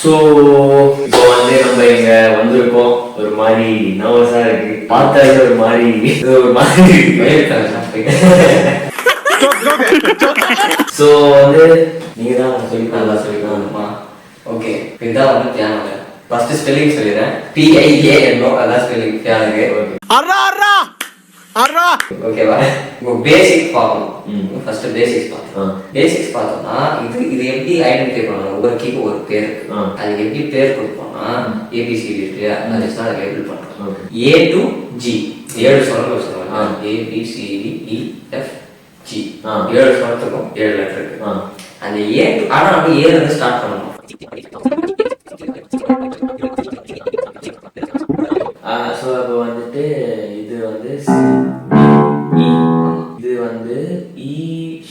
So இப்போ வந்து நம்ம இங்க வந்திருக்கோம். ஒரு மாதிரி நர்வஸா இருக்கு, பார்த்தாலே ஒரு மாதிரி ஸோ வந்து நீங்க தான் நல்லா சொல்லிக்கணுமா? ஓகே, இதுதான் வந்து பியானோ. ஃபர்ஸ்ட் ஸ்பெல்லிங் சொல்லிடுறேன். PIANO, அதான் ஸ்பெல்லிங் பியானோக்கு. ஓகேவா? இப்போ பேசிக் பார்க்கணும். ஃபர்ஸ்ட் பேசிக்ஸ் பார்த்தோம். பேசிக்ஸ் பார்த்தோம்னா இது எப்படி ஐடென்டிஃபை பண்ணணும்? ஒவ்வொரு கீக்கு ஒரு பேர் இருக்கு. அது எப்படி பேர் கொடுப்போம்னா ABCD இருக்கு, அது தான் லேபிள் பண்ணுறோம். A to G 7 சொற்கள் சொல்லுவாங்க. ABCDEFG 7 சொற்களுக்கும் 7 லெட்டர் இருக்கு. அந்த A ஆனா நம்ம A இருந்து ஸ்டார்ட் பண்ணணும். ஸோ அப்போ வந்துட்டு இது வந்து இது வந்து E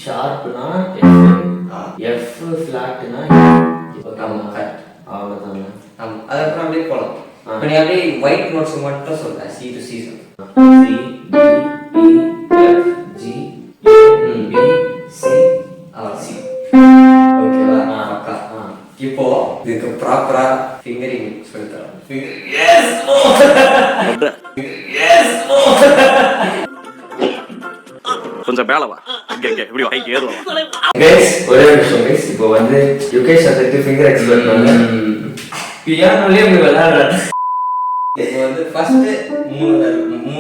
ஷார்ப்னா F ஃபிளாட்னா அவ்வளோதாங்க. அதுக்கப்புறம் அப்படியே போகலாம். இப்போ நீ அப்படியே ஒயிட் நோட்ஸ் மட்டும் சொல்றேன். C to C ஓகேவா? இப்போ இதுக்கு ப்ராப்பரா ஃபிங்கரிங் சொல்லி தரோம். கொஞ்சம் மேலவா இப்படி ஹைக் ஏறுவா. ஒரே நிமிஷம் கைஸ். இப்போ வந்து யுகேஷ் சத்துக்கு ஃபிங்கர் எக்ஸ்பிளைன் பண்ண பியானோலயே போய் விளையாடுறாரு. இப்போ வந்து ஃபர்ஸ்ட் மூணு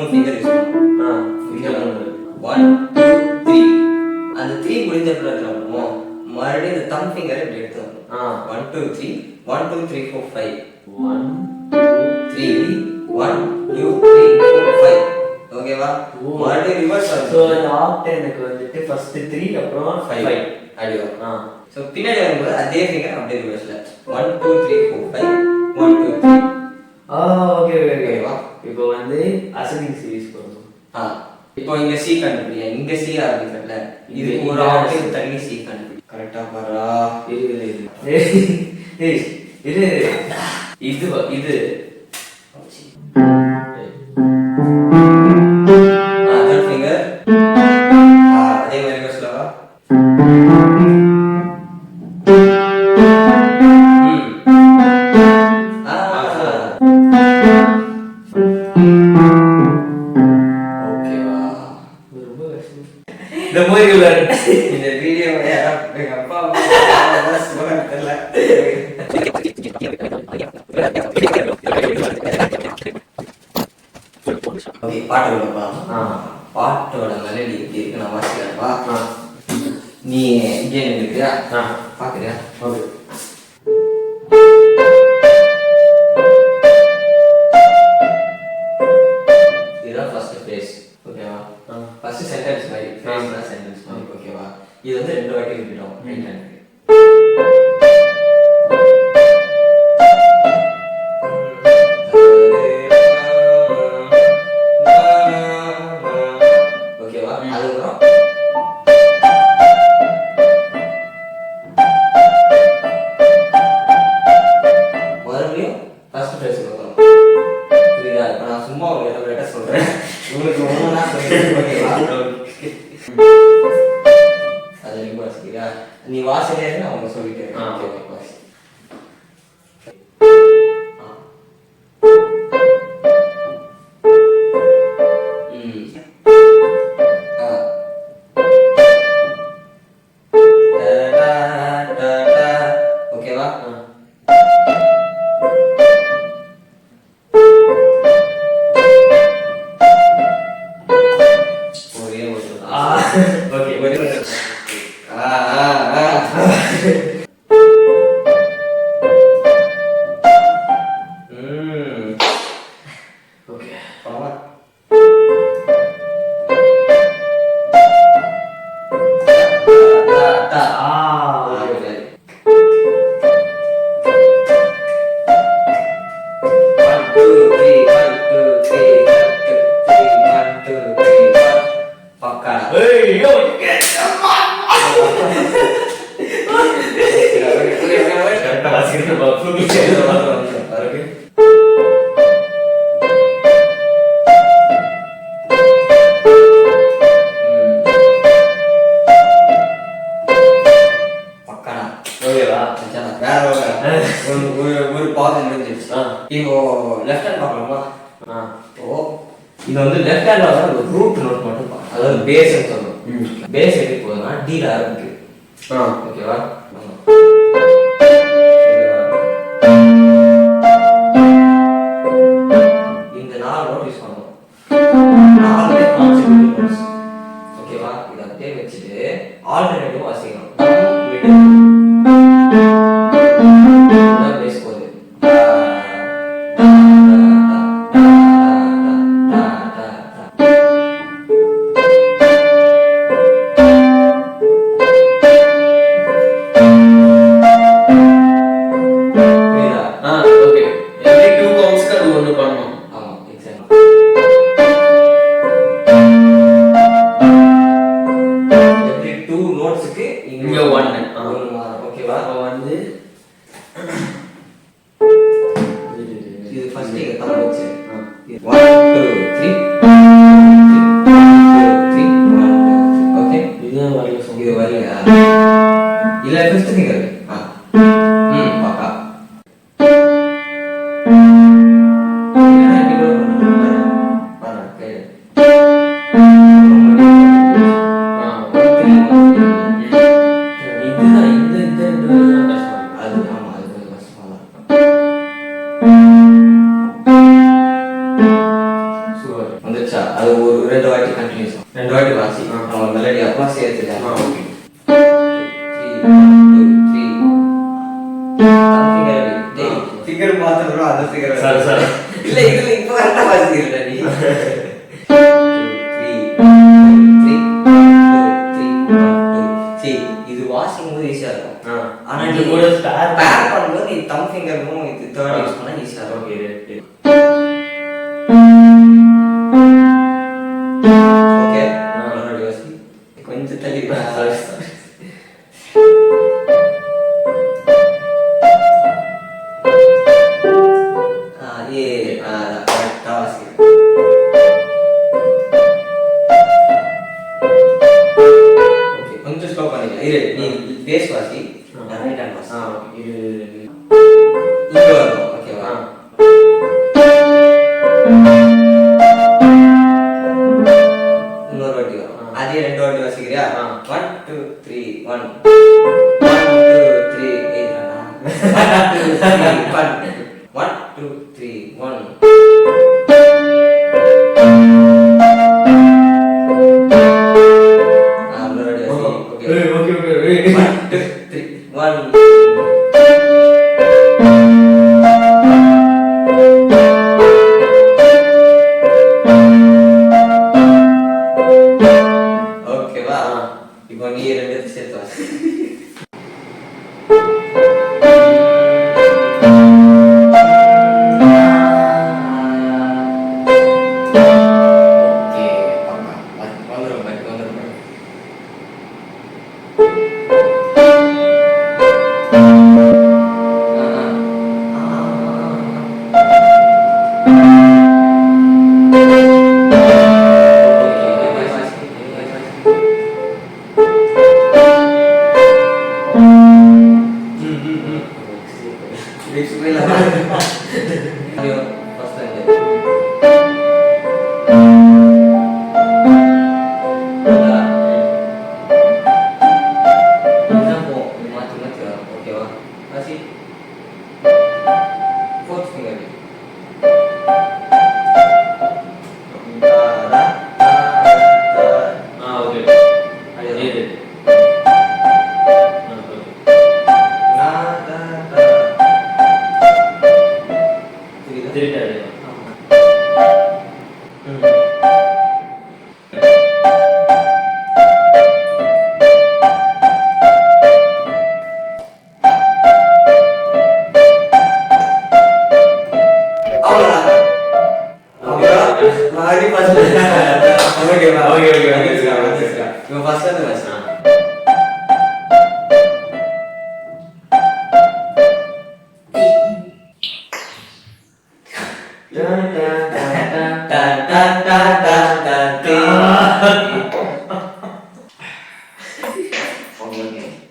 ஃபிங்கர் யூஸ் பண்ணுவோம். 1 2 3. அந்த 3 முடிஞ்ச பிறகு மறுபடியும் இந்த தம் ஃபிங்கர் இப்படி எடுத்துக்கணும். 1 2 3 1 2 3 4 5 1 2 3 1 2 3 4 5. ஓகேவா? மறுபடியும் ரிவர்ஸ் ஆகும். சோ அந்த ஆக்டேனுக்கு வந்துட்டு ஃபர்ஸ்ட் 3 அப்புறம் 5 அடிவா. சோ பின்னாடி வரும்போது அதே ஃபிங்கர் அப்படியே ரிவர்ஸ்ல 1 2 3 4 5 1 2 3. ஓகே ஓகேவா? இப்போ வந்து அசெண்டிங் சீரிஸ் போறோம். இப்போ இங்க C கண்டுபிடிங்க. இங்க C ஆரம்பிக்கல. இது ஒரு ஆக்டேவ் தள்ளி C கண்டுபிடி. கரெக்ட்டா பாரா? இது third finger. அதே மாதிரி ரிவர்ஸ்லவா? இந்த மாதிரி இந்த வீடியோ எங்க அப்பா தெரியல. பாட்டோட மெலடி எப்படி இருக்கு நான் வாசிக்கிறேன்ப்பா. நீ இங்கே நின்றுக்கிறியா? பாக்குறியா? இதுதான் ஃபர்ஸ்ட் பேஸ். ஓகேவா? ஃபர்ஸ்ட் சென்டென்ஸ் மாதிரி பேஸ்னா சென்டென்ஸ் மாதிரி. ஓகேவா? இது வந்து 2 வாட்டி ரிப்பீட் ஆகும். ரைட் ஹேண்ட் நீ வாசனையா அவங்க சொல்லிட்டேன். ஓகேவா? Paka. Hey, yo, get the வேற ஒரு பாதி முடிஞ்சிருச்சு. இப்போ லெஃப்ட் ஹேண்ட் பார்க்கலாமா? இப்போ இது வந்து லெஃப்ட் ஹேண்ட்ல வந்து ஒரு ரூட் நோட் மட்டும் பார்க்கணும். அதாவது பேஸ்ன்னு சொல்லணும். பேஸ் எப்படி போகுதுன்னா டீல ஆரம்பிக்குது. ஓகேவா? இந்த 4 நோட் யூஸ் பண்ணணும். 4 கான்செப்ட் நோட்ஸ். ஓகேவா? இத அப்படியே வச்சிட்டு ஆல்டர்னேட்டிவ் வாசிக்கணும். பேஸ் போகுது. அது ஒரு 2 வாட்டி கண்டினியூஸ் 2 வாட்டி வாசி அவன் மெலடி அப்பா சேர்த்துட்டான். ஓகே 3 ஃபிகர் பார்த்தா அந்த ஃபிகர் சார் சார் இல்ல இதுல இப்போ கரெக்ட்டா வாசிக்கிறடா நீ 3 see இது வாசிக்கும்போது ஈஸியா இருக்கும். ஆனா நீ கூட பேர் பண்ணும்போது நீ தம் ஃபிங்கரும் இது தேர்ட் யூஸ் பண்ணா ஈஸியா இருக்கும். ஓகே கொஞ்சம் தள்ளி கொஞ்சம் ஸ்லோ பண்ணிக்கலாம். இரு நீ பேஸ் வாசி நான் ரைட் ஹேண்ட் வாசி. இங்க வரணும். ஓகேவா? இன்னொரு வாட்டி வரும். அதே 2 வாட்டி வாசிக்கிறியா? 1 2 3 1 1 2 3 ஏறானா 1 2 3 1 Okay.